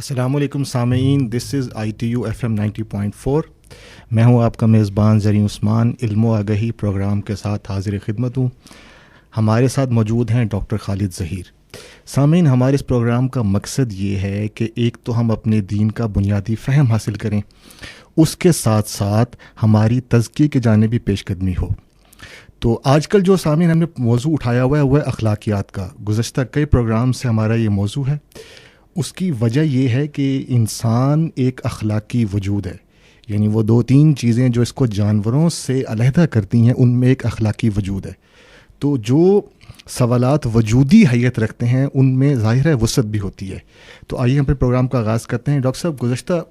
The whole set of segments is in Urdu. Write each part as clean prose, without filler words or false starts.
السلام علیکم سامعین، دس از ITU FM 90.4. میں ہوں آپ کا میزبان زرین عثمان، علم و آگہی پروگرام کے ساتھ حاضر خدمت ہوں. ہمارے ساتھ موجود ہیں ڈاکٹر خالد ظہیر. سامعین، ہمارے اس پروگرام کا مقصد یہ ہے کہ ایک تو ہم اپنے دین کا بنیادی فہم حاصل کریں، اس کے ساتھ ساتھ ہماری تزکیے کی جانب بھی پیش قدمی ہو. تو آج کل جو سامعین ہم نے موضوع اٹھایا ہوا ہے وہ ہے اخلاقیات کا. گزشتہ کئی پروگرام سے ہمارا یہ موضوع ہے. اس کی وجہ یہ ہے کہ انسان ایک اخلاقی وجود ہے، یعنی وہ دو تین چیزیں جو اس کو جانوروں سے علیحدہ کرتی ہیں ان میں ایک اخلاقی وجود ہے. تو جو سوالات وجودی حیت رکھتے ہیں ان میں ظاہر ہے وسعت بھی ہوتی ہے. تو آئیے ہم اپنے پروگرام کا آغاز کرتے ہیں. ڈاکٹر صاحب، گزشتہ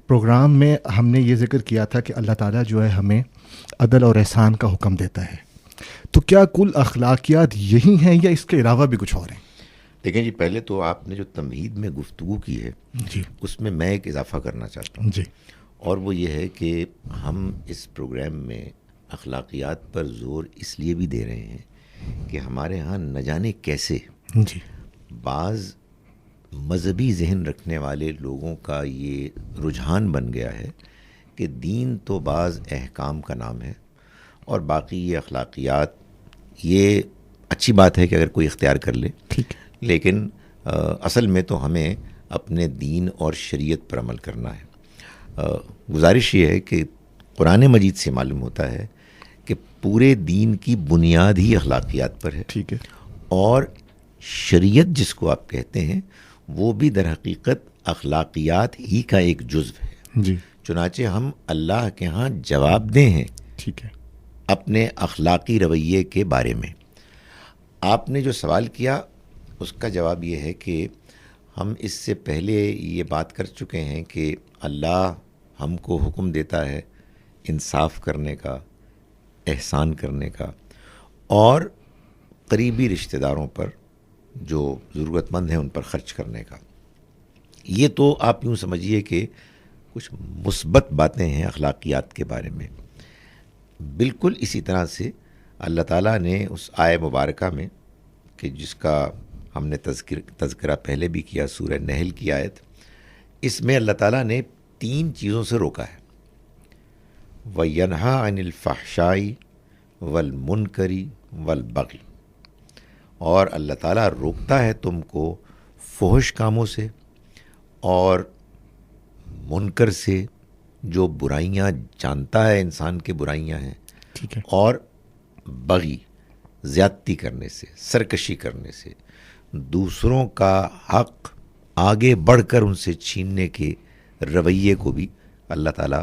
پروگرام میں ہم نے یہ ذکر کیا تھا کہ اللہ تعالیٰ جو ہے ہمیں عدل اور احسان کا حکم دیتا ہے. تو کیا کل اخلاقیات یہی ہیں یا اس کے علاوہ بھی کچھ اور ہیں؟ دیکھیں جی، پہلے تو آپ نے جو تمہید میں گفتگو کی ہے جی، اس میں ایک اضافہ کرنا چاہتا ہوں جی، اور وہ یہ ہے کہ ہم اس پروگرام میں اخلاقیات پر زور اس لیے بھی دے رہے ہیں کہ ہمارے ہاں نہ جانے کیسے جی، بعض مذہبی ذہن رکھنے والے لوگوں کا یہ رجحان بن گیا ہے کہ دین تو بعض احکام کا نام ہے اور باقی یہ اخلاقیات، یہ اچھی بات ہے کہ اگر کوئی اختیار کر لے، ٹھیک ہے، لیکن اصل میں تو ہمیں اپنے دین اور شریعت پر عمل کرنا ہے. گزارش یہ ہے کہ قرآن مجید سے معلوم ہوتا ہے کہ پورے دین کی بنیاد ہی اخلاقیات پر ہے، ٹھیک ہے، اور شریعت جس کو آپ کہتے ہیں وہ بھی در حقیقت اخلاقیات ہی کا ایک جزو ہے. جی، چنانچہ ہم اللہ کے ہاں جواب دیں ہیں ٹھیک ہے، اپنے اخلاقی رویے کے بارے میں. آپ نے جو سوال کیا اس کا جواب یہ ہے کہ ہم اس سے پہلے یہ بات کر چکے ہیں کہ اللہ ہم کو حکم دیتا ہے انصاف کرنے کا، احسان کرنے کا، اور قریبی رشتہ داروں پر جو ضرورت مند ہیں ان پر خرچ کرنے کا. یہ تو آپ یوں سمجھیے کہ کچھ مثبت باتیں ہیں اخلاقیات کے بارے میں. بالکل اسی طرح سے اللہ تعالیٰ نے اس آیہ مبارکہ میں کہ جس کا ہم نے تذکرہ پہلے بھی کیا، سورہ نحل کی آیت، اس میں اللہ تعالیٰ نے 3 چیزوں سے روکا ہے: وَيَنْهَا عَنِ الْفَحْشَاءِ وَالْمُنْكَرِ وَالْبَغْيِ. اور اللہ تعالیٰ روکتا ہے تم کو فحش کاموں سے اور منکر سے، جو برائیاں جانتا ہے انسان کے برائیاں ہیں، ٹھیک ہے، اور بغی، زیادتی کرنے سے، سرکشی کرنے سے، دوسروں کا حق آگے بڑھ کر ان سے چھیننے کے رویے کو بھی اللہ تعالیٰ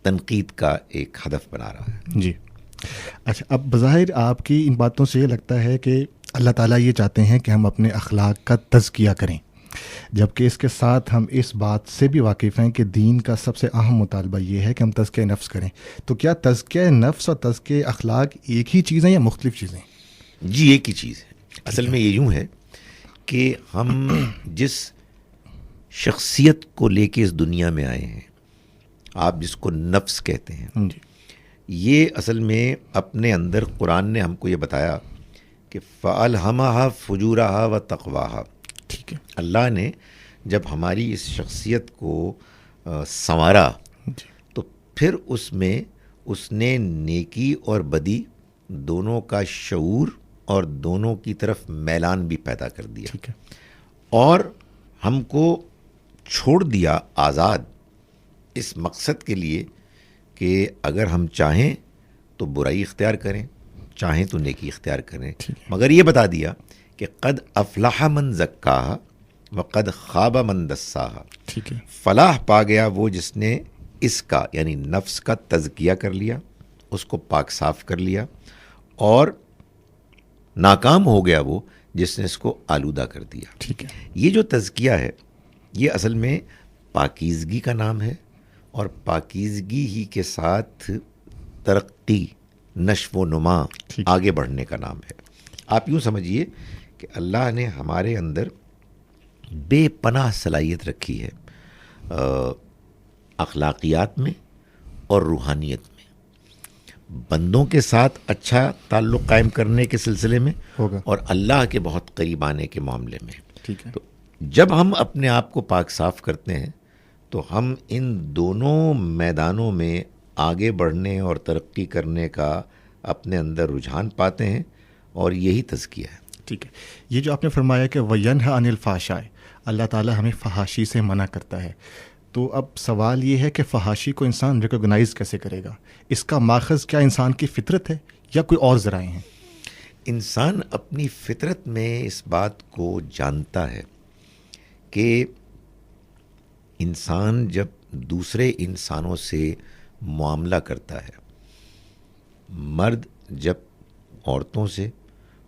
تنقید کا ایک ہدف بنا رہا ہے. جی. اچھا، اب بظاہر آپ کی ان باتوں سے یہ لگتا ہے کہ اللہ تعالیٰ یہ چاہتے ہیں کہ ہم اپنے اخلاق کا تزکیہ کریں، جبکہ اس کے ساتھ ہم اس بات سے بھی واقف ہیں کہ دین کا سب سے اہم مطالبہ یہ ہے کہ ہم تزکیہ نفس کریں. تو کیا تزکیہ نفس اور تزکیہ اخلاق ایک ہی چیزیں یا مختلف چیزیں؟ جی، ایک ہی چیز ہے. اصل میں یہ یوں ہے کہ ہم جس شخصیت کو لے کے اس دنیا میں آئے ہیں، آپ جس کو نفس کہتے ہیں، جی، یہ اصل میں اپنے اندر قرآن نے ہم کو یہ بتایا کہ فَأَلْهَمَهَا فُجُورَهَا وَتَقْوَاهَا. ٹھیک ہے، اللہ نے جب ہماری اس شخصیت کو سنوارا جی، تو پھر اس میں اس نے نیکی اور بدی دونوں کا شعور اور دونوں کی طرف میلان بھی پیدا کر دیا، ٹھیک ہے، اور ہم کو چھوڑ دیا آزاد اس مقصد کے لیے کہ اگر ہم چاہیں تو برائی اختیار کریں، چاہیں تو نیکی اختیار کریں، مگر یہ بتا دیا کہ قد افلح من زکاہا وقد خاب من دساہا. ٹھیک ہے، فلاح پا گیا وہ جس نے اس کا یعنی نفس کا تزکیہ کر لیا، اس کو پاک صاف کر لیا، اور ناکام ہو گیا وہ جس نے اس کو آلودہ کر دیا. ٹھیک ہے، یہ جو تزکیہ ہے یہ اصل میں پاکیزگی کا نام ہے، اور پاکیزگی ہی کے ساتھ ترقی، نشو و نما، آگے بڑھنے کا نام ہے. آپ یوں سمجھیے کہ اللہ نے ہمارے اندر بے پناہ صلاحیت رکھی ہے اخلاقیات میں اور روحانیت میں. بندوں کے ساتھ اچھا تعلق قائم کرنے کے سلسلے میں ہوگا، اور اللہ کے بہت قریب آنے کے معاملے میں. ٹھیک ہے، تو جب ہم اپنے آپ کو پاک صاف کرتے ہیں تو ہم ان دونوں میدانوں میں آگے بڑھنے اور ترقی کرنے کا اپنے اندر رجحان پاتے ہیں، اور یہی تزکیہ ہے۔ ٹھیک ہے، یہ جو آپ نے فرمایا کہ وَيَنْهَ عَنِ الْفَحْشَاءِ، اللہ تعالیٰ ہمیں فحاشی سے منع کرتا ہے، تو اب سوال یہ ہے کہ فحاشی کو انسان ریکوگنائز کیسے کرے گا؟ اس کا ماخذ کیا انسان کی فطرت ہے یا کوئی اور ذرائع ہیں؟ انسان اپنی فطرت میں اس بات کو جانتا ہے کہ انسان جب دوسرے انسانوں سے معاملہ کرتا ہے، مرد جب عورتوں سے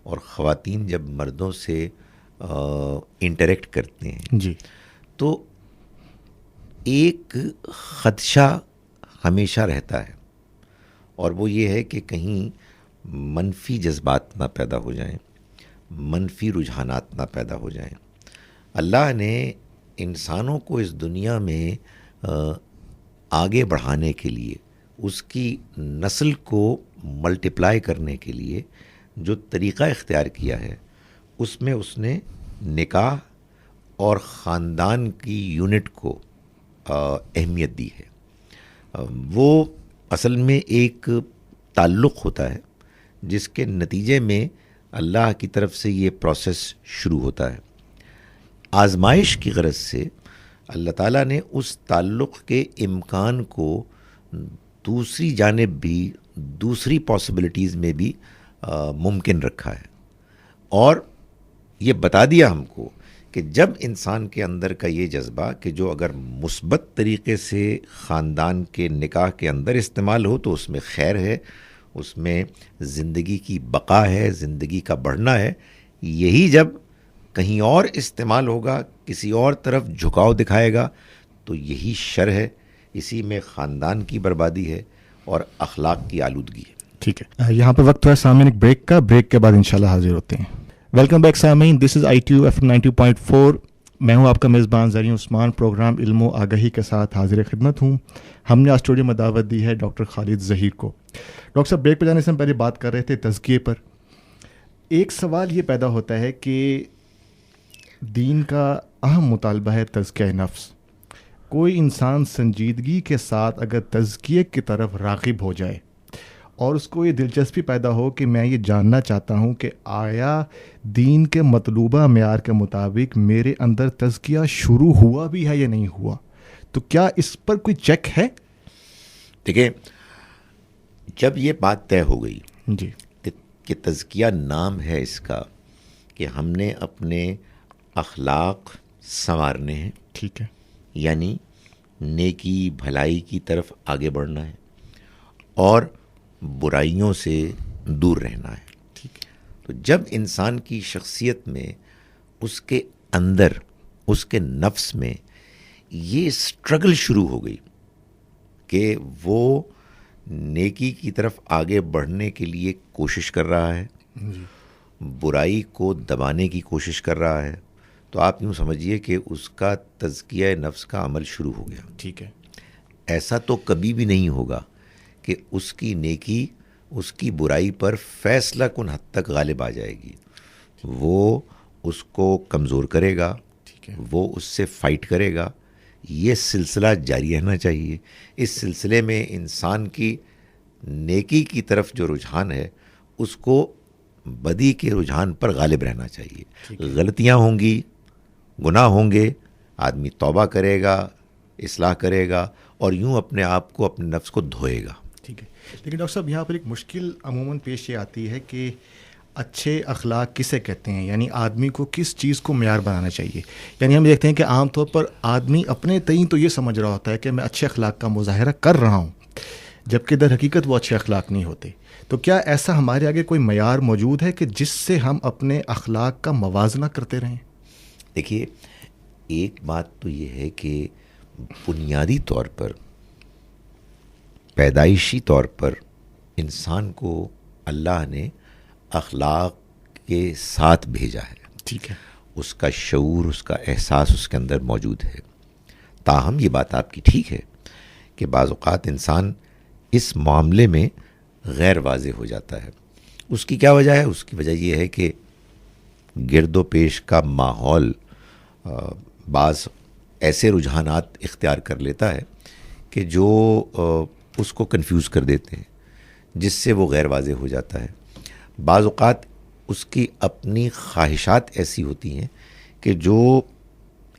اور خواتین جب مردوں سے انٹریکٹ کرتے ہیں، جی، تو ایک خدشہ ہمیشہ رہتا ہے، اور وہ یہ ہے کہ کہیں منفی جذبات نہ پیدا ہو جائیں، منفی رجحانات نہ پیدا ہو جائیں۔ اللہ نے انسانوں کو اس دنیا میں آگے بڑھانے کے لیے، اس کی نسل کو ملٹیپلائی کرنے کے لیے جو طریقہ اختیار کیا ہے، اس میں اس نے نکاح اور خاندان کی یونٹ کو اہمیت دی ہے۔ وہ اصل میں ایک تعلق ہوتا ہے جس کے نتیجے میں اللہ کی طرف سے یہ پروسیس شروع ہوتا ہے۔ آزمائش کی غرض سے اللہ تعالیٰ نے اس تعلق کے امکان کو دوسری جانب بھی، دوسری پاسبلٹیز میں بھی ممکن رکھا ہے، اور یہ بتا دیا ہم کو کہ جب انسان کے اندر کا یہ جذبہ کہ جو اگر مثبت طریقے سے خاندان کے نکاح کے اندر استعمال ہو تو اس میں خیر ہے، اس میں زندگی کی بقا ہے، زندگی کا بڑھنا ہے، یہی جب کہیں اور استعمال ہوگا، کسی اور طرف جھکاؤ دکھائے گا، تو یہی شر ہے، اسی میں خاندان کی بربادی ہے اور اخلاق کی آلودگی ہے۔ ٹھیک ہے، یہاں پہ وقت ہے سامعین ایک بریک کا، بریک کے بعد انشاءاللہ حاضر ہوتے ہیں۔ ویلکم بیک سامعین، دس از ITU FM 90.4، میں ہوں آپ کا میزبان زرین عثمان، پروگرام علم و آگہی کے ساتھ حاضر خدمت ہوں۔ ہم نے اسٹوڈیو میں دعوت دی ہے ڈاکٹر خالد ظہیر کو۔ ڈاکٹر صاحب، بریک پہ جانے سے ہم پہلے بات کر رہے تھے تزکیے پر۔ ایک سوال یہ پیدا ہوتا ہے کہ دین کا اہم مطالبہ ہے تزکیہ نفس۔ کوئی انسان سنجیدگی کے ساتھ اگر تزکیے کی طرف راغب ہو جائے اور اس کو یہ دلچسپی پیدا ہو کہ میں یہ جاننا چاہتا ہوں کہ آیا دین کے مطلوبہ معیار کے مطابق میرے اندر تزکیہ شروع ہوا بھی ہے یا نہیں ہوا، تو کیا اس پر کوئی چیک ہے؟ دیکھیں، جب یہ بات طے ہو گئی جی کہ تزکیہ نام ہے اس کا، کہ ہم نے اپنے اخلاق سنوارنے ہیں، ٹھیک ہے، یعنی نیکی بھلائی کی طرف آگے بڑھنا ہے اور برائیوں سے دور رہنا ہے، ٹھیک ہے، تو جب انسان کی شخصیت میں، اس کے اندر، اس کے نفس میں یہ اسٹرگل شروع ہو گئی کہ وہ نیکی کی طرف آگے بڑھنے کے لیے کوشش کر رہا ہے، برائی کو دبانے کی کوشش کر رہا ہے، تو آپ یوں سمجھیے کہ اس کا تزکیہ نفس کا عمل شروع ہو گیا۔ ٹھیک ہے، ایسا تو کبھی بھی نہیں ہوگا کہ اس کی نیکی اس کی برائی پر فیصلہ کن حد تک غالب آ جائے گی، وہ اس کو کمزور کرے گا، ٹھیک ہے، وہ اس سے فائٹ کرے گا۔ یہ سلسلہ جاری رہنا چاہیے۔ اس سلسلے میں انسان کی نیکی کی طرف جو رجحان ہے، اس کو بدی کے رجحان پر غالب رہنا چاہیے۔ غلطیاں ہوں گی، گناہ ہوں گے، آدمی توبہ کرے گا، اصلاح کرے گا، اور یوں اپنے آپ کو، اپنے نفس کو دھوئے گا۔ ٹھیک ہے، لیکن ڈاکٹر صاحب یہاں پر ایک مشکل عموماً پیش یہ آتی ہے کہ اچھے اخلاق کسے کہتے ہیں، یعنی آدمی کو کس چیز کو معیار بنانا چاہیے؟ یعنی ہم دیکھتے ہیں کہ عام طور پر آدمی اپنے تئیں تو یہ سمجھ رہا ہوتا ہے کہ میں اچھے اخلاق کا مظاہرہ کر رہا ہوں، جبکہ در حقیقت وہ اچھے اخلاق نہیں ہوتے۔ تو کیا ایسا ہمارے آگے کوئی معیار موجود ہے کہ جس سے ہم اپنے اخلاق کا موازنہ کرتے رہیں؟ دیکھیے، ایک بات تو یہ ہے کہ بنیادی طور پر، پیدائشی طور پر انسان کو اللہ نے اخلاق کے ساتھ بھیجا ہے۔ ٹھیک ہے، اس کا شعور، اس کا احساس اس کے اندر موجود ہے۔ تاہم یہ بات آپ کی ٹھیک ہے کہ بعض اوقات انسان اس معاملے میں غیر واضح ہو جاتا ہے۔ اس کی کیا وجہ ہے؟ اس کی وجہ یہ ہے کہ گرد و پیش کا ماحول بعض ایسے رجحانات اختیار کر لیتا ہے کہ جو اس کو کنفیوز کر دیتے ہیں، جس سے وہ غیر واضح ہو جاتا ہے۔ بعض اوقات اس کی اپنی خواہشات ایسی ہوتی ہیں کہ جو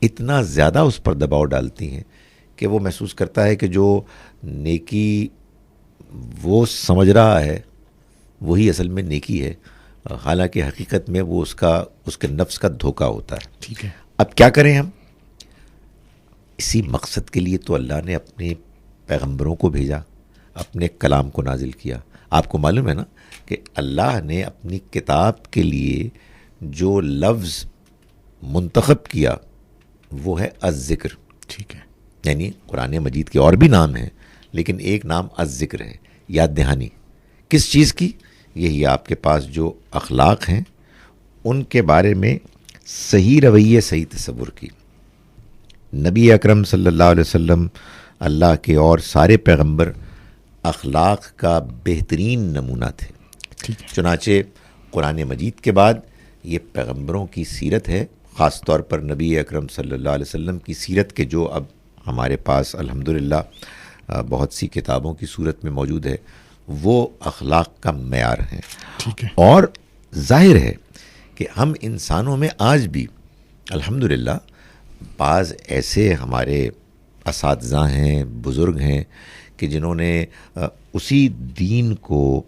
اتنا زیادہ اس پر دباؤ ڈالتی ہیں کہ وہ محسوس کرتا ہے کہ جو نیکی وہ سمجھ رہا ہے وہی اصل میں نیکی ہے، حالانکہ حقیقت میں وہ اس کے نفس کا دھوکہ ہوتا ہے۔ ٹھیک ہے، اب کیا کریں ہم؟ اسی مقصد کے لیے تو اللہ نے اپنے پیغمبروں کو بھیجا، اپنے کلام کو نازل کیا۔ آپ کو معلوم ہے نا کہ اللہ نے اپنی کتاب کے لیے جو لفظ منتخب کیا وہ ہے الذکر۔ ٹھیک ہے، یعنی قرآن مجید کے اور بھی نام ہیں، لیکن ایک نام الذکر ہے، یاد دہانی۔ کس چیز کی؟ یہی آپ کے پاس جو اخلاق ہیں ان کے بارے میں صحیح رویے، صحیح تصور کی۔ نبی اکرم صلی اللہ علیہ وسلم، اللہ کے اور سارے پیغمبر اخلاق کا بہترین نمونہ تھے۔ ٹھیک ہے، چنانچہ قرآن مجید کے بعد یہ پیغمبروں کی سیرت ہے، خاص طور پر نبی اکرم صلی اللہ علیہ وسلم کی سیرت کے جو اب ہمارے پاس الحمدللہ بہت سی کتابوں کی صورت میں موجود ہے، وہ اخلاق کا معیار ہیں۔ ٹھیک ہے، اور ظاہر ہے کہ ہم انسانوں میں آج بھی الحمدللہ بعض ایسے ہمارے اساتذہ ہیں، بزرگ ہیں کہ جنہوں نے اسی دین کو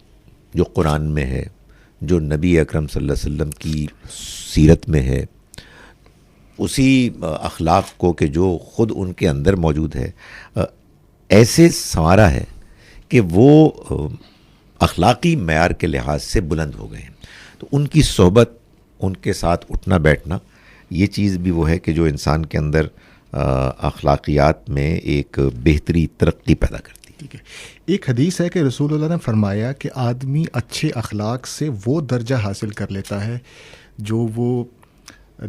جو قرآن میں ہے، جو نبی اکرم صلی اللہ علیہ وسلم کی سیرت میں ہے، اسی اخلاق کو کہ جو خود ان کے اندر موجود ہے، ایسے سنوارا ہے کہ وہ اخلاقی معیار کے لحاظ سے بلند ہو گئے ہیں۔ تو ان کی صحبت، ان کے ساتھ اٹھنا بیٹھنا، یہ چیز بھی وہ ہے کہ جو انسان کے اندر اخلاقیات میں ایک بہتری، ترقی پیدا کرتی ہے۔ ٹھیک ہے، ایک حدیث ہے کہ رسول اللہ نے فرمایا کہ آدمی اچھے اخلاق سے وہ درجہ حاصل کر لیتا ہے جو وہ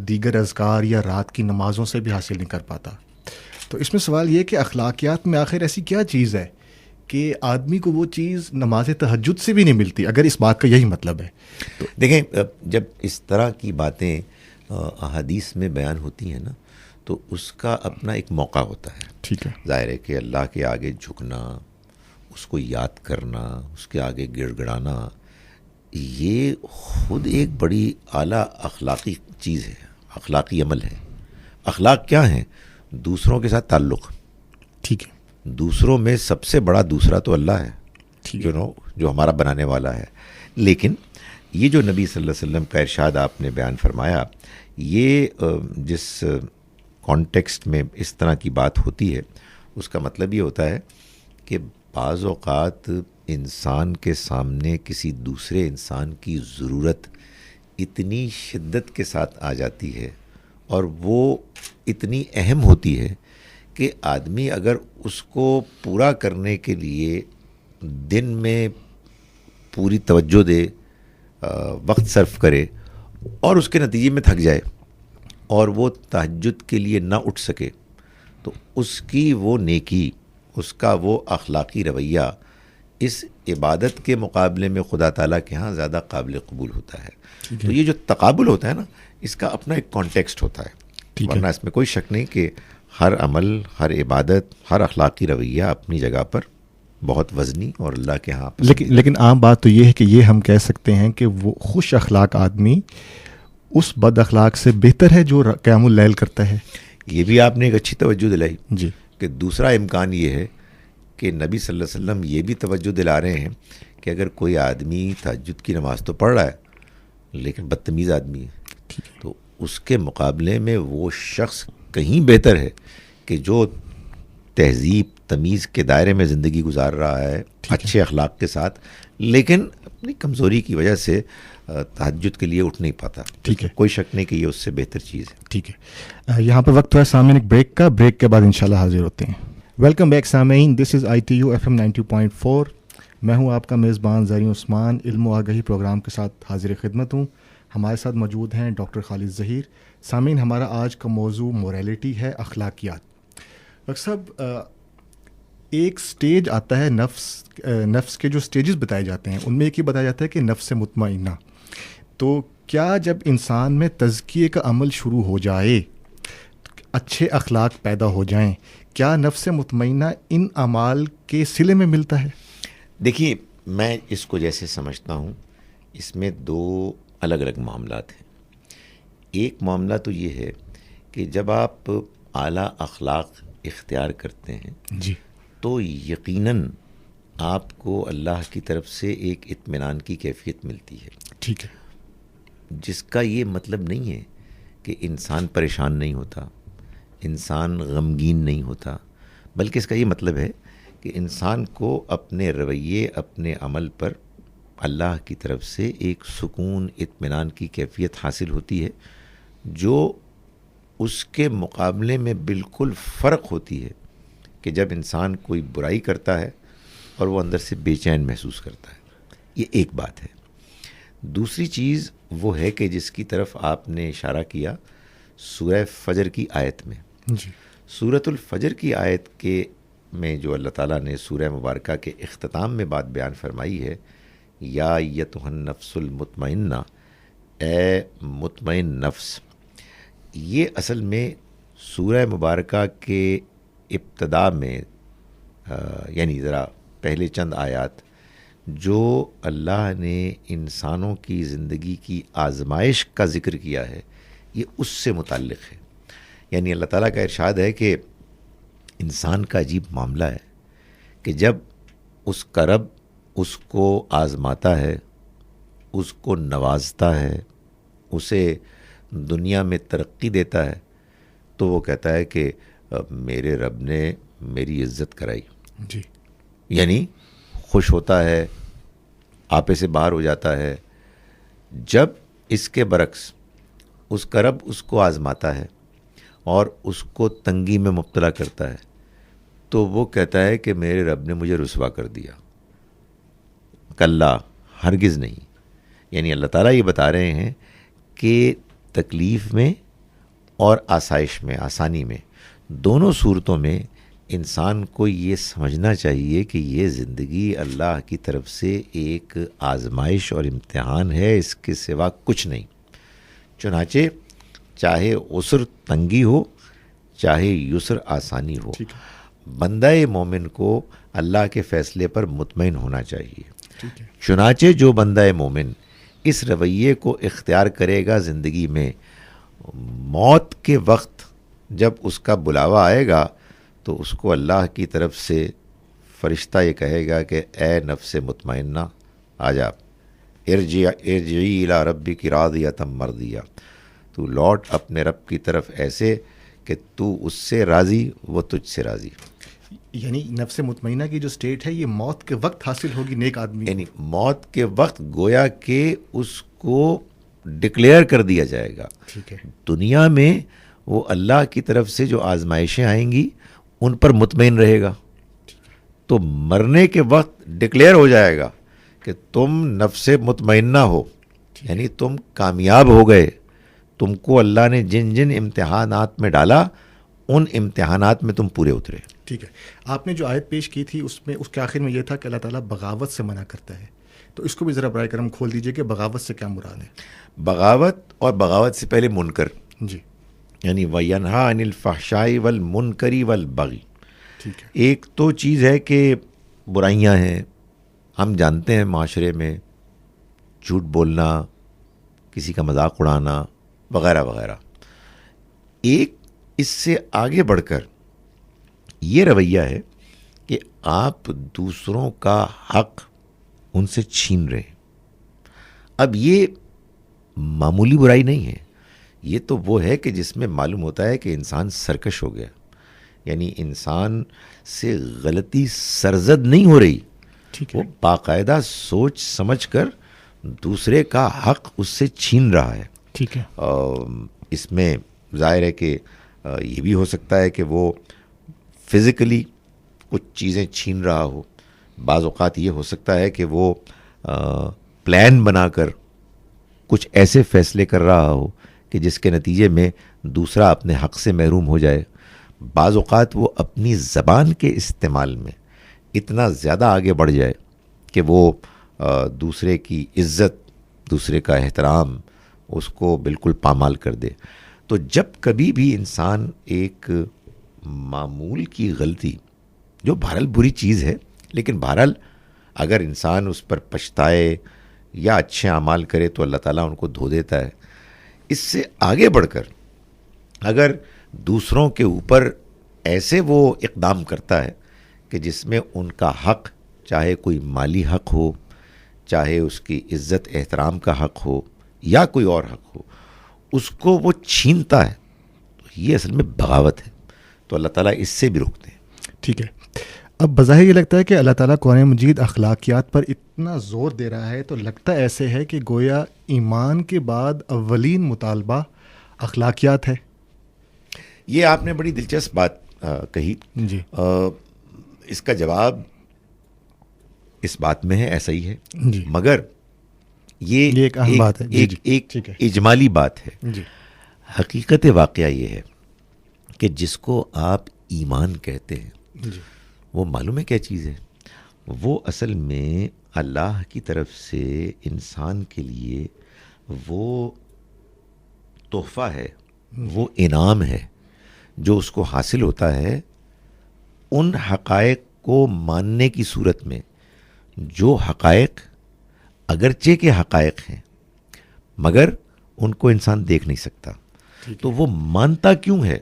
دیگر اذکار یا رات کی نمازوں سے بھی حاصل نہیں کر پاتا۔ تو اس میں سوال یہ کہ اخلاقیات میں آخر ایسی کیا چیز ہے کہ آدمی کو وہ چیز نماز تہجد سے بھی نہیں ملتی، اگر اس بات کا یہی مطلب ہے؟ تو دیکھیں، جب اس طرح کی باتیں احادیث میں بیان ہوتی ہیں نا، تو اس کا اپنا ایک موقع ہوتا ہے۔ ٹھیک ہے، ظاہر ہے کہ اللہ کے آگے جھکنا، اس کو یاد کرنا، اس کے آگے گڑ گڑانا، یہ خود ایک بڑی اعلیٰ اخلاقی چیز ہے، اخلاقی عمل ہے۔ اخلاق کیا ہیں؟ دوسروں کے ساتھ تعلق۔ ٹھیک ہے، دوسروں میں سب سے بڑا دوسرا تو اللہ ہے، ٹھیک ہے، جو ہمارا بنانے والا ہے۔ لیکن یہ جو نبی صلی اللہ علیہ وسلم کا ارشاد آپ نے بیان فرمایا، یہ جس کانٹیکسٹ میں اس طرح کی بات ہوتی ہے، اس کا مطلب یہ ہوتا ہے کہ بعض اوقات انسان کے سامنے کسی دوسرے انسان کی ضرورت اتنی شدت کے ساتھ آ جاتی ہے اور وہ اتنی اہم ہوتی ہے کہ آدمی اگر اس کو پورا کرنے کے لیے دن میں پوری توجہ دے، وقت صرف کرے، اور اس کے نتیجے میں تھک جائے اور وہ تہجد کے لیے نہ اٹھ سکے، تو اس کی وہ نیکی، اس کا وہ اخلاقی رویہ اس عبادت کے مقابلے میں خدا تعالیٰ کے ہاں زیادہ قابل قبول ہوتا ہے۔ تو یہ جو تقابل ہوتا ہے نا، اس کا اپنا ایک کانٹیکسٹ ہوتا ہے، ورنہ اس میں کوئی شک نہیں کہ ہر عمل، ہر عبادت، ہر اخلاقی رویہ اپنی جگہ پر بہت وزنی اور اللہ کے ہاں لیکن عام بات تو یہ ہے کہ یہ ہم کہہ سکتے ہیں کہ وہ خوش اخلاق آدمی اس بد اخلاق سے بہتر ہے جو قیام اللیل کرتا ہے۔ یہ بھی آپ نے ایک اچھی توجہ دلائی جی، کہ دوسرا امکان یہ ہے کہ نبی صلی اللہ علیہ وسلم یہ بھی توجہ دلا رہے ہیں کہ اگر کوئی آدمی تہجد کی نماز تو پڑھ رہا ہے لیکن بدتمیز آدمی ہے، تو اس کے مقابلے میں وہ شخص کہیں بہتر ہے کہ جو تہذیب تمیز کے دائرے میں زندگی گزار رہا ہے اچھے اخلاق کے ساتھ، لیکن اپنی کمزوری کی وجہ سے تہجد کے لیے اٹھ نہیں پاتا۔ ٹھیک ہے، کوئی شک نہیں کہ یہ اس سے بہتر چیز ہے۔ ٹھیک ہے، یہاں پہ وقت ہے سامعین ایک بریک کا، بریک کے بعد انشاءاللہ حاضر ہوتے ہیں۔ ویلکم بیک سامعین، دس از ITU FM 90.4، میں ہوں آپ کا میزبان زرین عثمان، علم و آگہی پروگرام کے ساتھ حاضر خدمت ہوں۔ ہمارے ساتھ موجود ہیں ڈاکٹر خالد ظہیر۔ سامعین، ہمارا آج کا موضوع موریلٹی ہے، اخلاقیات۔ ڈاکٹر صاحب، ایک سٹیج آتا ہے نفس کے جو سٹیجز بتائے جاتے ہیں ان میں ایک یہ بتایا جاتا ہے کہ نفس مطمئنہ۔ تو کیا جب انسان میں تزکیے کا عمل شروع ہو جائے اچھے اخلاق پیدا ہو جائیں، کیا نفس مطمئنہ ان اعمال کے صلے میں ملتا ہے؟ دیکھیے، میں اس کو جیسے سمجھتا ہوں، اس میں دو الگ الگ معاملات ہیں. ایک معاملہ تو یہ ہے کہ جب آپ اعلیٰ اخلاق اختیار کرتے ہیں جی، تو یقیناً آپ کو اللہ کی طرف سے ایک اطمینان کی کیفیت ملتی ہے، ٹھیک ہے. جس کا یہ مطلب نہیں ہے کہ انسان پریشان نہیں ہوتا، انسان غمگین نہیں ہوتا، بلکہ اس کا یہ مطلب ہے کہ انسان کو اپنے رویے، اپنے عمل پر اللہ کی طرف سے ایک سکون، اطمینان کی کیفیت حاصل ہوتی ہے، جو اس کے مقابلے میں بالکل فرق ہوتی ہے کہ جب انسان کوئی برائی کرتا ہے اور وہ اندر سے بے چین محسوس کرتا ہے. یہ ایک بات ہے. دوسری چیز وہ ہے کہ جس کی طرف آپ نے اشارہ کیا سورہ فجر کی آیت میں. جی، سورۃ الفجر کی آیت کے میں جو اللہ تعالیٰ نے سورہ مبارکہ کے اختتام میں بات بیان فرمائی ہے، یا ایتھا النفس المطمئنہ، اے مطمئن نفس، یہ اصل میں سورہ مبارکہ کے ابتدا میں یعنی ذرا پہلے چند آیات جو اللہ نے انسانوں کی زندگی کی آزمائش کا ذکر کیا ہے، یہ اس سے متعلق ہے. یعنی اللہ تعالیٰ کا ارشاد ہے کہ انسان کا عجیب معاملہ ہے کہ جب اس کا رب اس کو آزماتا ہے، اس کو نوازتا ہے، اسے دنیا میں ترقی دیتا ہے، تو وہ کہتا ہے کہ میرے رب نے میری عزت کرائی. جی، یعنی خوش ہوتا ہے، آپے سے باہر ہو جاتا ہے. جب اس کے برعکس اس کا رب اس کو آزماتا ہے اور اس کو تنگی میں مبتلا کرتا ہے، تو وہ کہتا ہے کہ میرے رب نے مجھے رسوا کر دیا. کلا، ہرگز نہیں. یعنی اللہ تعالیٰ یہ بتا رہے ہیں کہ تکلیف میں اور آسائش میں، آسانی میں، دونوں صورتوں میں انسان کو یہ سمجھنا چاہیے کہ یہ زندگی اللہ کی طرف سے ایک آزمائش اور امتحان ہے، اس کے سوا کچھ نہیں. چنانچہ چاہے عسر تنگی ہو، چاہے یسر آسانی ہو، بندہ مومن کو اللہ کے فیصلے پر مطمئن ہونا چاہیے. چنانچہ جو بندہ مومن اس رویے کو اختیار کرے گا زندگی میں، موت کے وقت جب اس کا بلاوا آئے گا تو اس کو اللہ کی طرف سے فرشتہ یہ کہے گا کہ اے نفس مطمئنہ، آ جا، ارجعی الی ربک راضیۃ مرضیہ، تو لوٹ اپنے رب کی طرف ایسے کہ تو اس سے راضی، وہ تجھ سے راضی. یعنی نفس مطمئنہ کی جو سٹیٹ ہے یہ موت کے وقت حاصل ہوگی نیک آدمی. یعنی موت کے وقت گویا کہ اس کو ڈکلیئر کر دیا جائے گا. ٹھیک ہے. دنیا میں وہ اللہ کی طرف سے جو آزمائشیں آئیں گی ان پر مطمئن رہے گا، تو مرنے کے وقت ڈکلیئر ہو جائے گا کہ تم نفس مطمئنہ ہو، یعنی تم کامیاب ہو گئے. تم کو اللہ نے جن جن امتحانات میں ڈالا ان امتحانات میں تم پورے اترے. ٹھیک ہے. آپ نے جو آیت پیش کی تھی اس میں اس کے آخر میں یہ تھا کہ اللہ تعالیٰ بغاوت سے منع کرتا ہے، تو اس کو بھی ذرا برائے کرم کھول دیجئے کہ بغاوت سے کیا مراد ہے. بغاوت اور بغاوت سے پہلے منکر، جی، یعنی وَيَنْهَا عَنِ الْفَحْشَاءِ وَالْمُنْكَرِ وَالْبَغْيِ. ٹھیک ہے. ایک تو چیز ہے کہ برائیاں ہیں، ہم جانتے ہیں معاشرے میں جھوٹ بولنا، کسی کا مذاق اڑانا وغیرہ وغیرہ. ایک اس سے آگے بڑھ کر یہ رویہ ہے کہ آپ دوسروں کا حق ان سے چھین رہے ہیں. اب یہ معمولی برائی نہیں ہے، یہ تو وہ ہے کہ جس میں معلوم ہوتا ہے کہ انسان سرکش ہو گیا. یعنی انسان سے غلطی سرزد نہیں ہو رہی، وہ باقاعدہ سوچ سمجھ کر دوسرے کا حق اس سے چھین رہا ہے. ٹھیک ہے. اس میں ظاہر ہے کہ یہ بھی ہو سکتا ہے کہ وہ فزیکلی کچھ چیزیں چھین رہا ہو. بعض اوقات یہ ہو سکتا ہے کہ وہ پلان بنا کر کچھ ایسے فیصلے کر رہا ہو کہ جس کے نتیجے میں دوسرا اپنے حق سے محروم ہو جائے. بعض اوقات وہ اپنی زبان کے استعمال میں اتنا زیادہ آگے بڑھ جائے کہ وہ دوسرے کی عزت، دوسرے کا احترام اس کو بالکل پامال کر دے. تو جب کبھی بھی انسان ایک معمول کی غلطی، جو بہرحال بری چیز ہے لیکن بہرحال اگر انسان اس پر پچھتائے یا اچھے اعمال کرے تو اللہ تعالیٰ ان کو دھو دیتا ہے. اس سے آگے بڑھ کر اگر دوسروں کے اوپر ایسے وہ اقدام کرتا ہے کہ جس میں ان کا حق، چاہے کوئی مالی حق ہو، چاہے اس کی عزت احترام کا حق ہو یا کوئی اور حق ہو، اس کو وہ چھینتا ہے، تو یہ اصل میں بغاوت ہے. تو اللہ تعالیٰ اس سے بھی روکتے ہیں. ٹھیک ہے. اب بظاہر یہ لگتا ہے کہ اللہ تعالیٰ قرآن مجید اخلاقیات پر اتنا زور دے رہا ہے، تو لگتا ایسے ہے کہ گویا ایمان کے بعد اولین مطالبہ اخلاقیات ہے. یہ آپ نے بڑی دلچسپ بات کہی. جی اس کا جواب اس بات میں ہے، ایسا ہی ہے. جی مگر یہ ایک اہم بات ہے. ایک ٹھیک ہے. اجمالی بات ہے. جی حقیقت واقعہ یہ ہے کہ جس کو آپ ایمان کہتے ہیں جی وہ معلوم ہے کیا چیز ہے؟ وہ اصل میں اللہ کی طرف سے انسان کے لیے وہ تحفہ ہے، وہ انعام ہے جو اس کو حاصل ہوتا ہے ان حقائق کو ماننے کی صورت میں، جو حقائق اگرچہ کے حقائق ہیں مگر ان کو انسان دیکھ نہیں سکتا. تو وہ مانتا کیوں ہے؟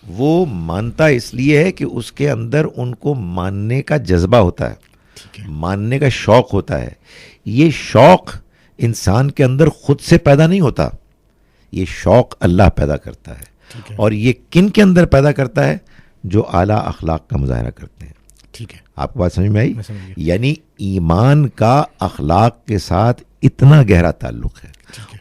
وہ مانتا اس لیے ہے کہ اس کے اندر ان کو ماننے کا جذبہ ہوتا ہے، ماننے کا شوق ہوتا ہے. یہ شوق انسان کے اندر خود سے پیدا نہیں ہوتا، یہ شوق اللہ پیدا کرتا ہے. اور یہ کن کے اندر پیدا کرتا ہے؟ جو اعلیٰ اخلاق کا مظاہرہ کرتے ہیں. ٹھیک ہے. آپ کو بات سمجھ میں آئی؟ میں سمجھ گیا. یعنی ایمان کا اخلاق کے ساتھ اتنا گہرا تعلق ہے،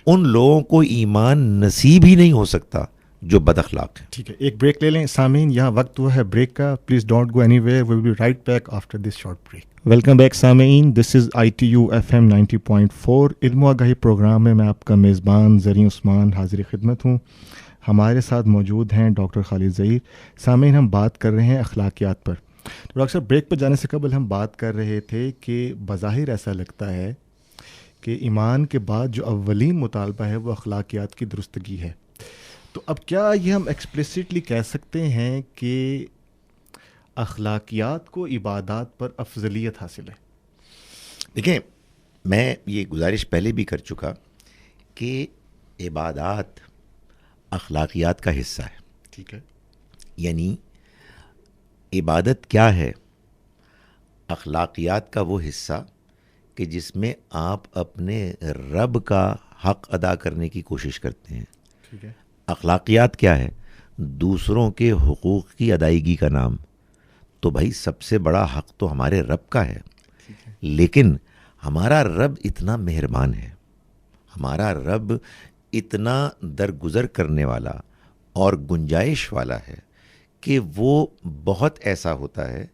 ان لوگوں کو ایمان نصیب ہی نہیں ہو سکتا جو بد اخلاق ہے. ٹھیک ہے. ایک بریک لے لیں سامعین، یہاں وقت ہوا ہے بریک کا. Please don't go anywhere, we will be right back after this short break. Welcome back سامعین، دس از ITU FM 90.4 علم و آگاہی پروگرام میں آپ کا میزبان زریں عثمان حاضر خدمت ہوں. ہمارے ساتھ موجود ہیں ڈاکٹر خالد ظہیر. سامعین، ہم بات کر رہے ہیں اخلاقیات پر. تو ڈاکٹر صاحب، بریک پر جانے سے قبل ہم بات کر رہے تھے کہ بظاہر ایسا لگتا ہے کہ ایمان کے بعد جو اولین مطالبہ ہے وہ اخلاقیات کی درستگی ہے. تو اب کیا یہ ہم ایکسپلیسٹلی کہہ سکتے ہیں کہ اخلاقیات کو عبادات پر افضلیت حاصل ہے؟ دیکھیں، میں یہ گزارش پہلے بھی کر چکا کہ عبادات اخلاقیات کا حصہ ہے. ٹھیک ہے. یعنی عبادت کیا ہے؟ اخلاقیات کا وہ حصہ کہ جس میں آپ اپنے رب کا حق ادا کرنے کی کوشش کرتے ہیں. ٹھیک ہے. اخلاقیات کیا ہے؟ دوسروں کے حقوق کی ادائیگی کا نام. تو بھائی سب سے بڑا حق تو ہمارے رب کا ہے، لیکن ہمارا رب اتنا مہربان ہے، ہمارا رب اتنا درگزر کرنے والا اور گنجائش والا ہے کہ وہ بہت ایسا ہوتا ہے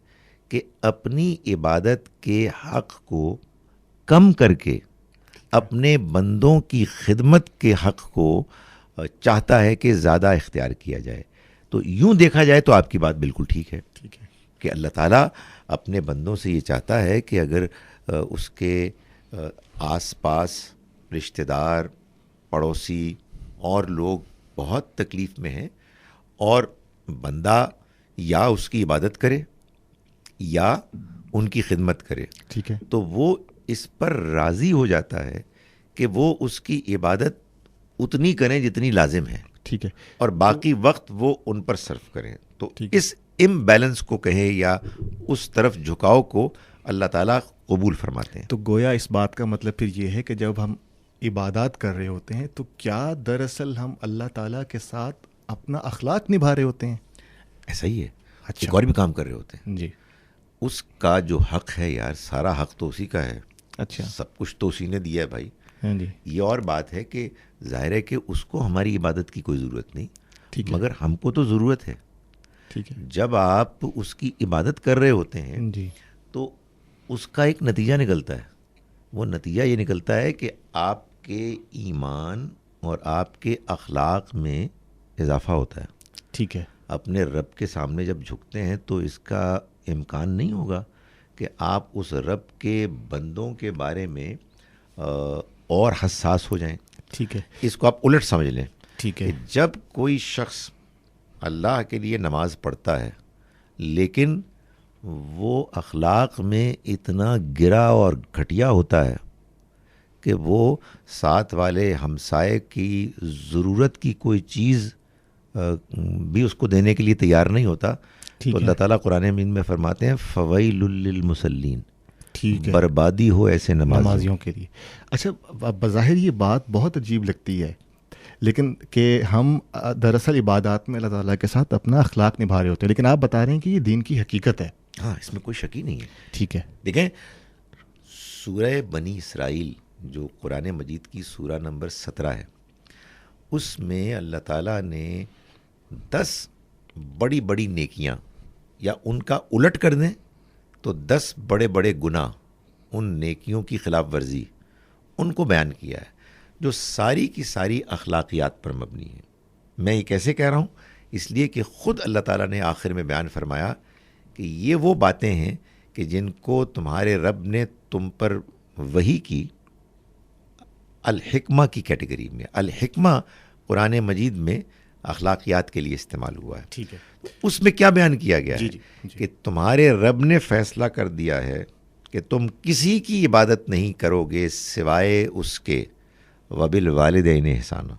کہ اپنی عبادت کے حق کو کم کر کے اپنے بندوں کی خدمت کے حق کو چاہتا ہے کہ زیادہ اختیار کیا جائے. تو یوں دیکھا جائے تو آپ کی بات بالکل ٹھیک ہے کہ اللہ تعالیٰ اپنے بندوں سے یہ چاہتا ہے کہ اگر اس کے آس پاس رشتہ دار، پڑوسی اور لوگ بہت تکلیف میں ہیں اور بندہ یا اس کی عبادت کرے یا ان کی خدمت کرے، ٹھیک ہے، تو وہ اس پر راضی ہو جاتا ہے کہ وہ اس کی عبادت اتنی کریں جتنی لازم ہے. ٹھیک ہے. اور باقی وقت وہ ان پر صرف کریں. تو اس امبیلنس کو کہیں یا اس طرف جھکاؤ کو اللہ تعالیٰ قبول فرماتے ہیں. تو گویا اس بات کا مطلب پھر یہ ہے کہ جب ہم عبادات کر رہے ہوتے ہیں تو کیا دراصل ہم اللہ تعالیٰ کے ساتھ اپنا اخلاق نبھا رہے ہوتے ہیں؟ ایسا ہی ہے. اچھا. ایک اور بھی کام کر رہے ہوتے ہیں. جی. اس کا جو حق ہے یار، سارا حق تو اسی کا ہے. اچھا. سب کچھ تو اسی نے دیا ہے بھائی. ہاں جی. یہ اور بات ہے کہ ظاہر ہے کہ اس کو ہماری عبادت کی کوئی ضرورت نہیں، ٹھیک ہے، مگر ہم کو تو ضرورت ہے. ٹھیک ہے. جب آپ اس کی عبادت کر رہے ہوتے ہیں جی. تو اس کا ایک نتیجہ نکلتا ہے. وہ نتیجہ یہ نکلتا ہے کہ آپ کے ایمان اور آپ کے اخلاق میں اضافہ ہوتا ہے. ٹھیک ہے. اپنے رب کے سامنے جب جھکتے ہیں تو اس کا امکان نہیں ہوگا کہ آپ اس رب کے بندوں کے بارے میں اور حساس ہو جائیں. ٹھیک ہے. اس کو آپ الٹ سمجھ لیں ٹھیک ہے. کہ جب کوئی شخص اللہ کے لیے نماز پڑھتا ہے لیکن وہ اخلاق میں اتنا گرا اور گھٹیا ہوتا ہے کہ وہ ساتھ والے ہمسائے کی ضرورت کی کوئی چیز بھی اس کو دینے کے لیے تیار نہیں ہوتا, تو اللہ تعالیٰ قرآن مجید میں فرماتے ہیں فویل للمصلین, ٹھیک ہے, بربادی ہو ایسے نمازیوں کے لیے. اچھا, بظاہر یہ بات بہت عجیب لگتی ہے, لیکن کہ ہم دراصل عبادات میں اللہ تعالیٰ کے ساتھ اپنا اخلاق نبھا رہے ہوتے ہیں, لیکن آپ بتا رہے ہیں کہ یہ دین کی حقیقت ہے. ہاں, اس میں کوئی شک ہی نہیں ہے. ٹھیک ہے. دیکھیں سورہ بنی اسرائیل جو قرآن مجید کی سورہ نمبر 17 ہے, اس میں اللہ تعالیٰ نے 10 بڑی بڑی نیکیاں, یا ان کا الٹ کر دیں تو 10 بڑے بڑے گناہ, ان نیکیوں کی خلاف ورزی, ان کو بیان کیا ہے جو ساری کی ساری اخلاقیات پر مبنی ہے. میں یہ کیسے کہہ رہا ہوں؟ اس لیے کہ خود اللہ تعالیٰ نے آخر میں بیان فرمایا کہ یہ وہ باتیں ہیں کہ جن کو تمہارے رب نے تم پر وحی کی الحکمہ کی کیٹیگری میں. الحکمہ قرآن مجید میں اخلاقیات کے لیے استعمال ہوا ہے. ٹھیک ہے. اس میں کیا بیان کیا گیا ہے؟ جی. کہ تمہارے رب نے فیصلہ کر دیا ہے کہ تم کسی کی عبادت نہیں کرو گے سوائے اس کے وبالوالدین احسانا,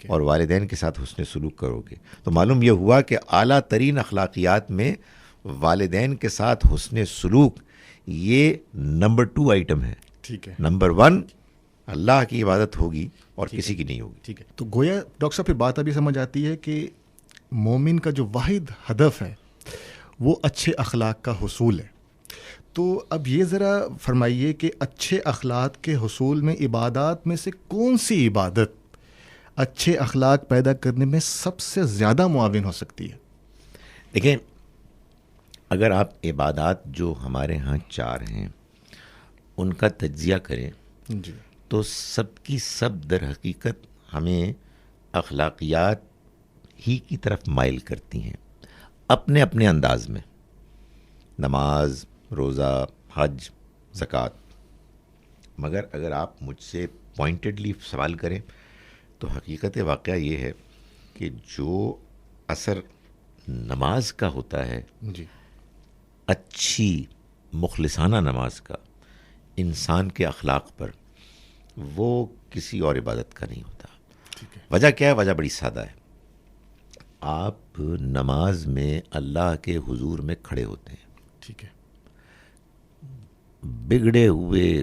اور والدین کے ساتھ حسن سلوک کرو گے. تو معلوم یہ ہوا کہ اعلیٰ ترین اخلاقیات میں والدین کے ساتھ حسن سلوک یہ نمبر 2 آئٹم ہے. ٹھیک ہے. نمبر 1 اللہ کی عبادت ہوگی اور کسی کی نہیں ہوگی. ٹھیک ہے. تو گویا ڈاکٹر صاحب پھر بات ابھی سمجھ آتی ہے کہ مومن کا جو واحد ہدف ہے وہ اچھے اخلاق کا حصول ہے. تو اب یہ ذرا فرمائیے کہ اچھے اخلاق کے حصول میں عبادات میں سے کون سی عبادت اچھے اخلاق پیدا کرنے میں سب سے زیادہ معاون ہو سکتی ہے؟ دیکھیں, اگر آپ عبادات جو ہمارے ہاں 4 ہیں ان کا تجزیہ کریں جی, تو سب کی سب در حقیقت ہمیں اخلاقیات ہی کی طرف مائل کرتی ہیں اپنے اپنے انداز میں. نماز, روزہ, حج, زکوٰۃ. مگر اگر آپ مجھ سے پوائنٹڈلی سوال کریں تو حقیقت واقعہ یہ ہے کہ جو اثر نماز کا ہوتا ہے, جی, اچھی مخلصانہ نماز کا انسان کے اخلاق پر, وہ کسی اور عبادت کا نہیں ہوتا. وجہ کیا ہے؟ وجہ بڑی سادہ ہے. آپ نماز میں اللہ کے حضور میں کھڑے ہوتے ہیں. ٹھیک ہے. بگڑے ہوئے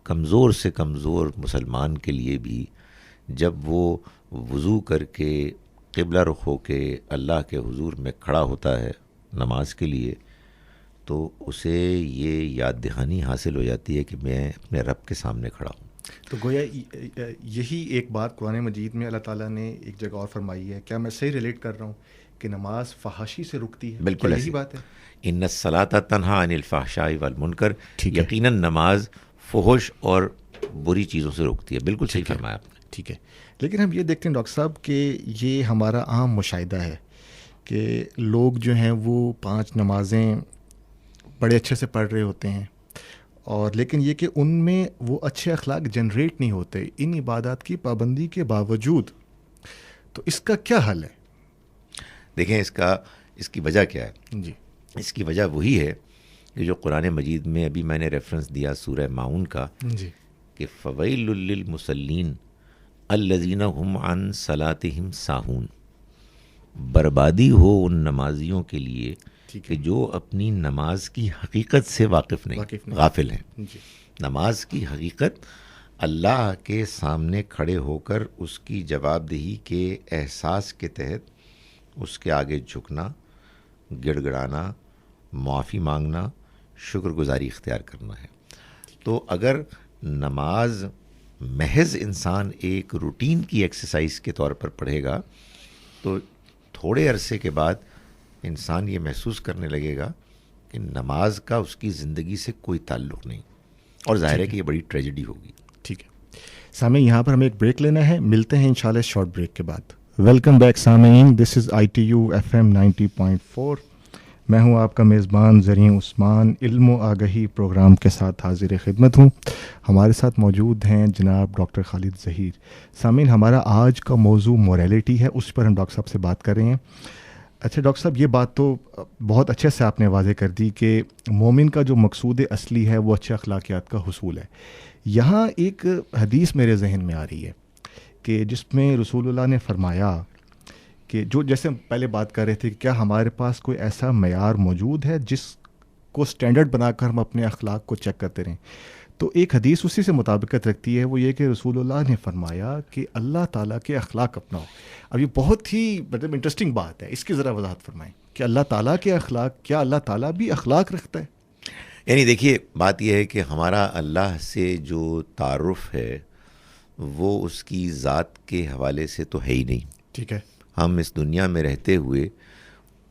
کمزور سے کمزور مسلمان کے لیے بھی جب وہ وضو کر کے قبلہ رخ ہو کے اللہ کے حضور میں کھڑا ہوتا ہے نماز کے لیے, تو اسے یہ یاد دہانی حاصل ہو جاتی ہے کہ میں اپنے رب کے سامنے کھڑا ہوں. تو گویا یہی ایک بات قرآن مجید میں اللہ تعالیٰ نے ایک جگہ اور فرمائی ہے. کیا میں صحیح ریلیٹ کر رہا ہوں کہ نماز فحاشی سے رکتی ہے؟ بالکل یہی بات ہے. ان الصلاۃ تنہا عن الفحشاء والمنکر, یقیناً نماز فحش اور بری چیزوں سے روکتی ہے. بالکل صحیح فرمایا آپ نے. ٹھیک ہے. لیکن ہم یہ دیکھتے ہیں ڈاکٹر صاحب کہ یہ ہمارا عام مشاہدہ ہے کہ لوگ جو ہیں وہ 5 نمازیں بڑے اچھے سے پڑھ رہے ہوتے ہیں, اور لیکن یہ کہ ان میں وہ اچھے اخلاق جنریٹ نہیں ہوتے ان عبادات کی پابندی کے باوجود. تو اس کا کیا حل ہے؟ دیکھیں, اس کی وجہ کیا ہے؟ جی, اس کی وجہ وہی ہے کہ جو قرآن مجید میں ابھی میں نے ریفرنس دیا سورہ ماؤن کا, جی, کہ فویل للمصلین الذین هم عن صلاتهم ساہون, بربادی ہو ان نمازیوں کے لیے کہ جو اپنی نماز کی حقیقت سے واقف نہیں, غافل ہیں. جی. نماز کی حقیقت اللہ کے سامنے کھڑے ہو کر اس کی جواب دہی کے احساس کے تحت اس کے آگے جھکنا, گڑ گڑانا, معافی مانگنا, شکر گزاری اختیار کرنا ہے. تو اگر نماز محض انسان ایک روٹین کی ایکسرسائز کے طور پر پڑھے گا تو تھوڑے عرصے کے بعد انسان یہ محسوس کرنے لگے گا کہ نماز کا اس کی زندگی سے کوئی تعلق نہیں, اور ظاہر ہے کہ یہ بڑی ٹریجڈی ہوگی. ٹھیک ہے سامعین, یہاں پر ہمیں ایک بریک لینا ہے, ملتے ہیں انشاءاللہ شارٹ بریک کے بعد. ویلکم بیک سامعین, دس از ITU FM 90.4. میں ہوں آپ کا میزبان زریں عثمان، علم و آگہی پروگرام کے ساتھ حاضر خدمت ہوں۔ ہمارے ساتھ موجود ہیں جناب ڈاکٹر خالد ظہیر۔ سامعین، ہمارا آج کا موضوع موریلٹی ہے، اس پر ہم ڈاکٹر صاحب سے بات کر رہے ہیں۔ اچھا ڈاکٹر صاحب، یہ بات تو بہت اچھے سے آپ نے واضح کر دی کہ مومن کا جو مقصود اصلی ہے وہ اچھے اخلاقیات کا حصول ہے۔ یہاں ایک حدیث میرے ذہن میں آ رہی ہے کہ جس میں رسول اللہ نے فرمایا کہ جو جیسے ہم پہلے بات کر رہے تھے کہ کیا ہمارے پاس کوئی ایسا معیار موجود ہے جس کو سٹینڈرڈ بنا کر ہم اپنے اخلاق کو چیک کرتے رہیں، تو ایک حدیث اسی سے مطابقت رکھتی ہے، وہ یہ کہ رسول اللہ نے فرمایا کہ اللہ تعالیٰ کے اخلاق اپناؤ۔ اب یہ بہت ہی انٹرسٹنگ بات ہے، اس کی ذرا وضاحت فرمائیں کہ اللہ تعالیٰ کے اخلاق، کیا اللہ تعالیٰ بھی اخلاق رکھتا ہے؟ یعنی دیکھیے، بات یہ ہے کہ ہمارا اللہ سے جو تعارف ہے وہ اس کی ذات کے حوالے سے تو ہے ہی نہیں۔ ٹھیک ہے، ہم اس دنیا میں رہتے ہوئے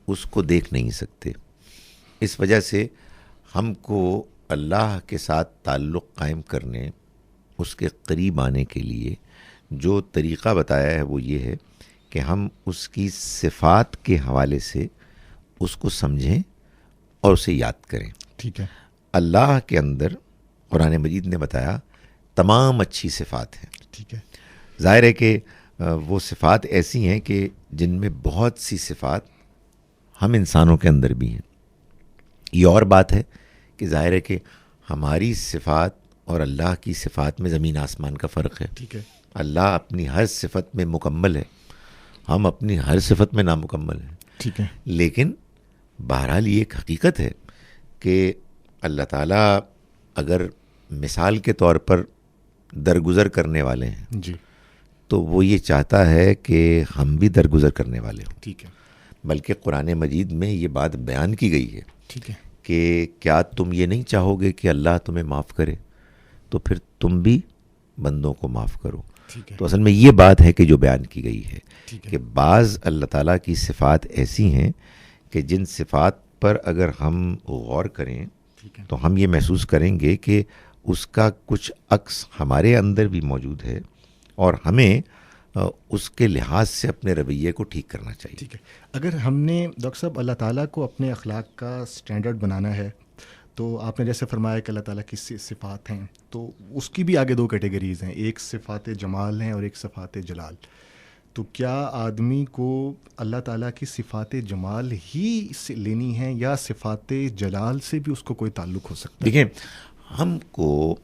اس کو دیکھ نہیں سکتے، اس وجہ سے ہم کو اللہ کے ساتھ تعلق قائم کرنے، اس کے قریب آنے کے لیے جو طریقہ بتایا ہے وہ یہ ہے کہ ہم اس کی صفات کے حوالے سے اس کو سمجھیں اور اسے یاد کریں۔ ٹھیک ہے، اللہ کے اندر قرآن مجید نے بتایا تمام اچھی صفات ہیں۔ ٹھیک ہے، ظاہر ہے کہ وہ صفات ایسی ہیں کہ جن میں بہت سی صفات ہم انسانوں کے اندر بھی ہیں۔ یہ اور بات ہے کہ ظاہر ہے کہ ہماری صفات اور اللہ کی صفات میں زمین آسمان کا فرق ہے۔ ٹھیک ہے، اللہ اپنی ہر صفت میں مکمل ہے، ہم اپنی ہر صفت میں نامکمل ہیں۔ ٹھیک ہے، لیکن بہرحال یہ ایک حقیقت ہے کہ اللہ تعالیٰ اگر مثال کے طور پر درگزر کرنے والے ہیں جی، تو وہ یہ چاہتا ہے کہ ہم بھی درگزر کرنے والے ہوں۔ ٹھیک ہے، بلکہ قرآن مجید میں یہ بات بیان کی گئی ہے ٹھیک ہے، کہ کیا تم یہ نہیں چاہو گے کہ اللہ تمہیں معاف کرے، تو پھر تم بھی بندوں کو معاف کرو۔ ٹھیک ہے، تو اصل میں یہ بات ہے کہ جو بیان کی گئی ہے ٹھیک ہے، کہ بعض اللہ تعالیٰ کی صفات ایسی ہیں کہ جن صفات پر اگر ہم غور کریں ٹھیک ہے، تو ہم یہ محسوس کریں گے کہ اس کا کچھ عکس ہمارے اندر بھی موجود ہے، اور ہمیں اس کے لحاظ سے اپنے رویے کو ٹھیک کرنا چاہیے۔ ٹھیک ہے۔ اگر ہم نے ڈاکٹر صاحب اللہ تعالیٰ کو اپنے اخلاق کا سٹینڈرڈ بنانا ہے، تو آپ نے جیسے فرمایا کہ اللہ تعالیٰ کی صفات ہیں، تو اس کی بھی آگے دو کیٹیگریز ہیں، ایک صفات جمال ہیں اور ایک صفات جلال۔ تو کیا آدمی کو اللہ تعالیٰ کی صفات جمال ہی سے لینی ہیں یا صفات جلال سے بھی اس کو کوئی تعلق ہو سکتا ہے؟ دیکھیں، ہم کو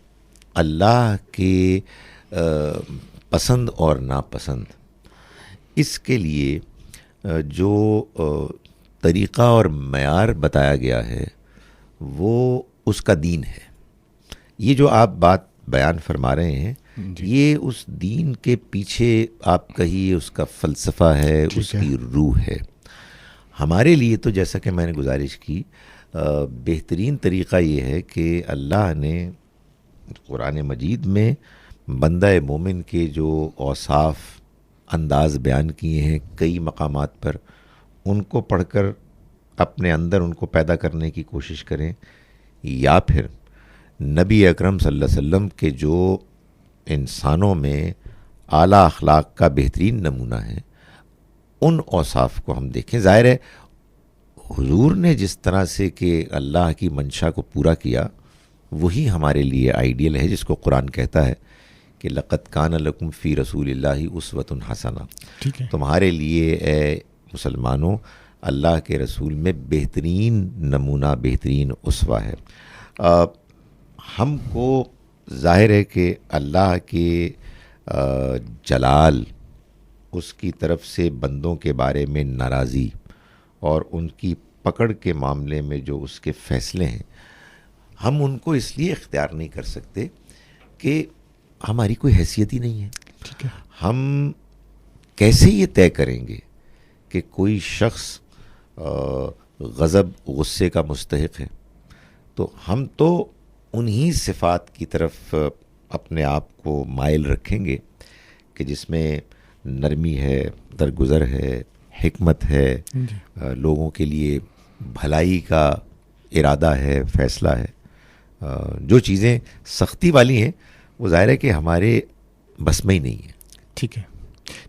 اللہ کے پسند اور ناپسند، اس کے لیے جو طریقہ اور معیار بتایا گیا ہے وہ اس کا دین ہے۔ یہ جو آپ بات بیان فرما رہے ہیں جی، یہ اس دین کے پیچھے آپ کہیے اس کا فلسفہ ہے، اس کی روح ہے۔ ہمارے لیے تو جیسا کہ میں نے گزارش کی، بہترین طریقہ یہ ہے کہ اللہ نے قرآن مجید میں بندہ مومن کے جو اوصاف انداز بیان کیے ہیں کئی مقامات پر، ان کو پڑھ کر اپنے اندر ان کو پیدا کرنے کی کوشش کریں، یا پھر نبی اکرم صلی اللہ علیہ وسلم کے جو انسانوں میں اعلیٰ اخلاق کا بہترین نمونہ ہے ان اوصاف کو ہم دیکھیں۔ ظاہر ہے حضور نے جس طرح سے کہ اللہ کی منشا کو پورا کیا وہی ہمارے لیے آئیڈیل ہے، جس کو قرآن کہتا ہے کہ لقد کان لکم فی رسول اللہ اسوۃ حسنہ۔ ٹھیک ہے، تمہارے لیے اے مسلمانوں اللہ کے رسول میں بہترین نمونہ، بہترین اسوہ ہے۔ ہم کو ظاہر ہے کہ اللہ کے جلال، اس کی طرف سے بندوں کے بارے میں ناراضی اور ان کی پکڑ کے معاملے میں جو اس کے فیصلے ہیں، ہم ان کو اس لیے اختیار نہیں کر سکتے کہ ہماری کوئی حیثیت ہی نہیں ہے۔ ٹھیک ہے، ہم کیسے یہ طے کریں گے کہ کوئی شخص غضب، غصے کا مستحق ہے؟ تو ہم تو انہی صفات کی طرف اپنے آپ کو مائل رکھیں گے کہ جس میں نرمی ہے، درگزر ہے، حکمت ہے، لوگوں کے لیے بھلائی کا ارادہ ہے، فیصلہ ہے۔ جو چیزیں سختی والی ہیں وہ ظاہر ہے کہ ہمارے بس میں ہی نہیں ہیں۔ ٹھیک ہے۔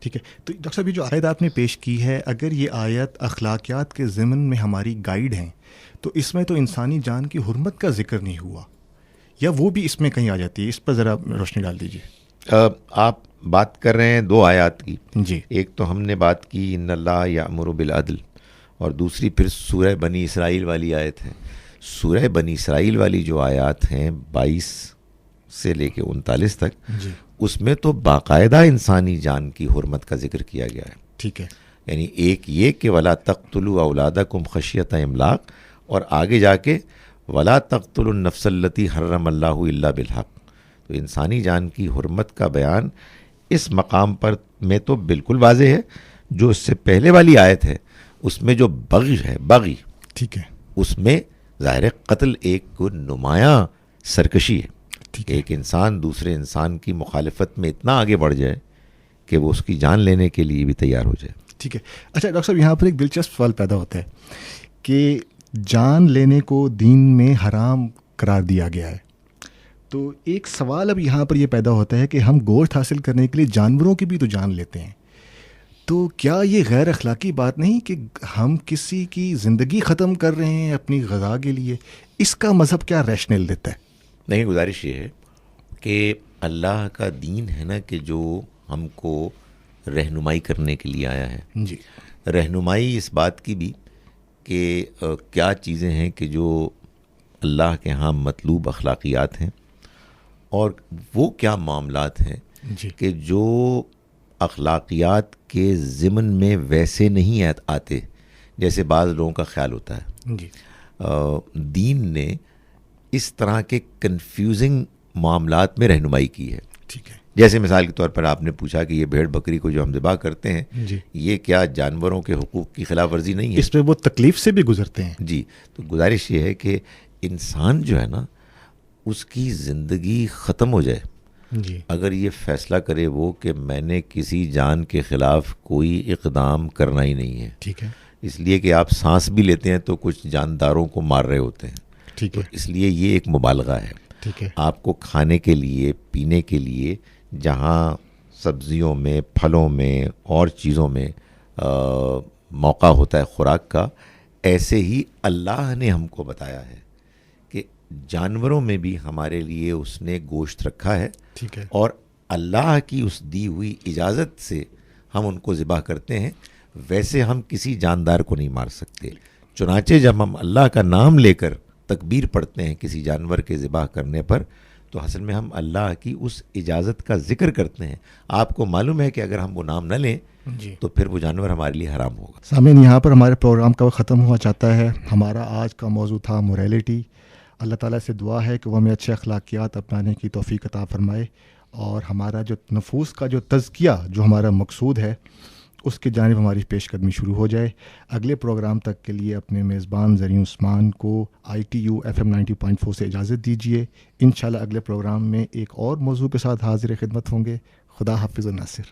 ٹھیک ہے. تو ڈاکٹر صاحب یہ جو آیت آپ نے پیش کی ہے، اگر یہ آیت اخلاقیات کے ضمن میں ہماری گائیڈ ہیں تو اس میں تو انسانی جان کی حرمت کا ذکر نہیں ہوا، یا وہ بھی اس میں کہیں آ جاتی ہے؟ اس پر ذرا روشنی ڈال دیجیے. آپ بات کر رہے ہیں دو آیات کی. جی. ایک تو ہم نے بات کی ان اللہ یأمر بالعدل، اور دوسری پھر سورہ بنی اسرائیل والی آیت ہے. سورہ بنی اسرائیل والی جو آیات ہیں 22 سے لے کے 39 تک، جی. اس میں تو باقاعدہ انسانی جان کی حرمت کا ذکر کیا گیا ہے. ٹھیک ہے. یعنی ایک یہ کہ ولا تقتلوا اولادکم خشیۃ املاق، اور آگے جا کے ولا تقتلوا النفس التی حرم اللہ الا بالحق. تو انسانی جان کی حرمت کا بیان اس مقام پر میں تو بالکل واضح ہے. جو اس سے پہلے والی آیت ہے اس میں جو بغی ہے، بغی، ٹھیک ہے. اس میں ظاہر قتل ایک نمایاں سرکشی ہے. ٹھیک ہے. ایک انسان دوسرے انسان کی مخالفت میں اتنا آگے بڑھ جائے کہ وہ اس کی جان لینے کے لیے بھی تیار ہو جائے. ٹھیک ہے. اچھا ڈاکٹر صاحب، یہاں پر ایک دلچسپ سوال پیدا ہوتا ہے کہ جان لینے کو دین میں حرام قرار دیا گیا ہے، تو ایک سوال اب یہاں پر یہ پیدا ہوتا ہے کہ ہم گوشت حاصل کرنے کے لیے جانوروں کی بھی تو جان لیتے ہیں، تو کیا یہ غیر اخلاقی بات نہیں کہ ہم کسی کی زندگی ختم کر رہے ہیں اپنی غذا کے لیے؟ اس کا مذہب کیا ریشنل دیتا ہے؟ نہیں، گزارش یہ ہے کہ اللہ کا دین ہے نا کہ جو ہم کو رہنمائی کرنے کے لیے آیا ہے. جی. رہنمائی اس بات کی بھی کہ کیا چیزیں ہیں کہ جو اللہ کے ہاں مطلوب اخلاقیات ہیں، اور وہ کیا معاملات ہیں جی. کہ جو اخلاقیات کے ضمن میں ویسے نہیں آتے جیسے بعض لوگوں کا خیال ہوتا ہے. جی. دین نے اس طرح کے کنفیوزنگ معاملات میں رہنمائی کی ہے. ٹھیک ہے. جیسے مثال کے طور پر آپ نے پوچھا کہ یہ بھیڑ بکری کو جو ہم ذبح کرتے ہیں، جی. یہ کیا جانوروں کے حقوق کی خلاف ورزی نہیں ہے؟ اس پہ وہ تکلیف سے بھی گزرتے ہیں. جی. تو گزارش یہ ہے کہ انسان جو ہے نا، اس کی زندگی ختم ہو جائے جی. اگر یہ فیصلہ کرے وہ کہ میں نے کسی جان کے خلاف کوئی اقدام کرنا ہی نہیں ہے. ٹھیک ہے. اس لیے کہ آپ سانس بھی لیتے ہیں تو کچھ جانداروں کو مار رہے ہوتے ہیں. ٹھیک ہے. اس لیے یہ ایک مبالغہ ہے. ٹھیک ہے. آپ کو کھانے کے لیے، پینے کے لیے جہاں سبزیوں میں، پھلوں میں اور چیزوں میں موقع ہوتا ہے خوراک کا، ایسے ہی اللہ نے ہم کو بتایا ہے کہ جانوروں میں بھی ہمارے لیے اس نے گوشت رکھا ہے. ٹھیک ہے. اور اللہ کی اس دی ہوئی اجازت سے ہم ان کو ذبح کرتے ہیں. ویسے ہم کسی جاندار کو نہیں مار سکتے. چنانچہ جب ہم اللہ کا نام لے کر تکبیر پڑھتے ہیں کسی جانور کے ذبح کرنے پر، تو اصل میں ہم اللہ کی اس اجازت کا ذکر کرتے ہیں. آپ کو معلوم ہے کہ اگر ہم وہ نام نہ لیں جی. تو پھر وہ جانور ہمارے لیے حرام ہوگا. سامعین، یہاں پر ہمارے پروگرام کا وقت ختم ہوا چاہتا ہے. ہمارا آج کا موضوع تھا موریلٹی. اللہ تعالیٰ سے دعا ہے کہ وہ ہمیں اچھے اخلاقیات اپنانے کی توفیق عطا فرمائے، اور ہمارا جو نفوس کا جو تزکیہ جو ہمارا مقصود ہے اس کی جانب ہماری پیش قدمی شروع ہو جائے. اگلے پروگرام تک کے لیے اپنے میزبان زرین عثمان کو ITU FM 90.4 سے اجازت دیجیے. انشاءاللہ اگلے پروگرام میں ایک اور موضوع کے ساتھ حاضر خدمت ہوں گے. خدا حافظ الناصر.